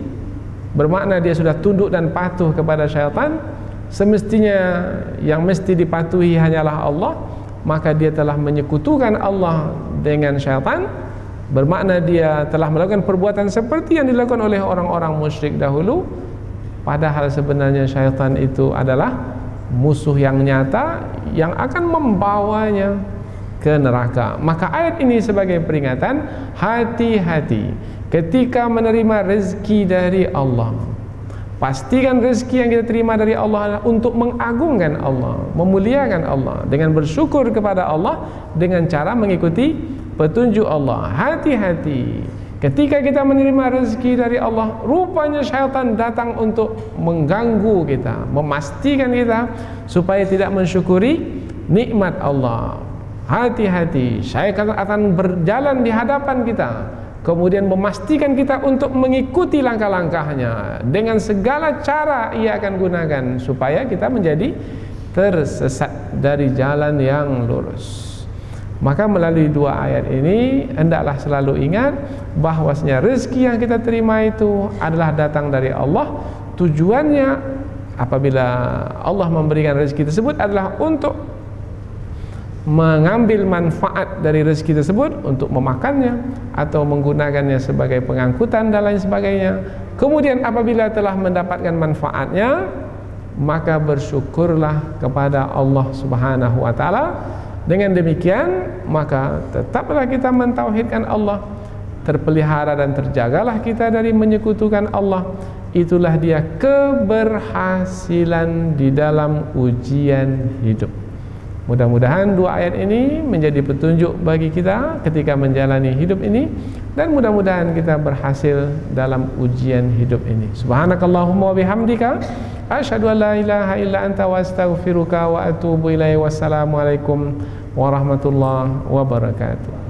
S2: Bermakna dia sudah tunduk dan patuh kepada syaitan. Semestinya yang mesti dipatuhi hanyalah Allah, maka dia telah menyekutukan Allah dengan syaitan. Bermakna dia telah melakukan perbuatan seperti yang dilakukan oleh orang-orang musyrik dahulu. Padahal sebenarnya syaitan itu adalah musuh yang nyata yang akan membawanya ke neraka. Maka ayat ini sebagai peringatan, hati-hati ketika menerima rezeki dari Allah. Pastikan rezeki yang kita terima dari Allah adalah untuk mengagungkan Allah, memuliakan Allah, dengan bersyukur kepada Allah dengan cara mengikuti petunjuk Allah. Hati-hati ketika kita menerima rezeki dari Allah, rupanya syaitan datang untuk mengganggu kita, memastikan kita supaya tidak mensyukuri nikmat Allah. Hati-hati, syaitan akan berjalan di hadapan kita, kemudian memastikan kita untuk mengikuti langkah-langkahnya. Dengan segala cara ia akan gunakan supaya kita menjadi tersesat dari jalan yang lurus. Maka melalui dua ayat ini hendaklah selalu ingat bahwasanya rezeki yang kita terima itu adalah datang dari Allah. Tujuannya apabila Allah memberikan rezeki tersebut adalah untuk mengambil manfaat dari rezeki tersebut, untuk memakannya atau menggunakannya sebagai pengangkutan dan lain sebagainya. Kemudian apabila telah mendapatkan manfaatnya, maka bersyukurlah kepada Allah Subhanahu wa taala. Dengan demikian maka tetaplah kita mentauhidkan Allah, terpelihara dan terjagalah kita dari menyekutukan Allah. Itulah dia keberhasilan di dalam ujian hidup. Mudah-mudahan dua ayat ini menjadi petunjuk bagi kita ketika menjalani hidup ini, dan mudah-mudahan kita berhasil dalam ujian hidup ini. Subhanakallahumma wa bihamdika asyhadu an la ilaha illa anta wa astaghfiruka wa atubu ilaik. Wassalamualaikum warahmatullahi wabarakatuh.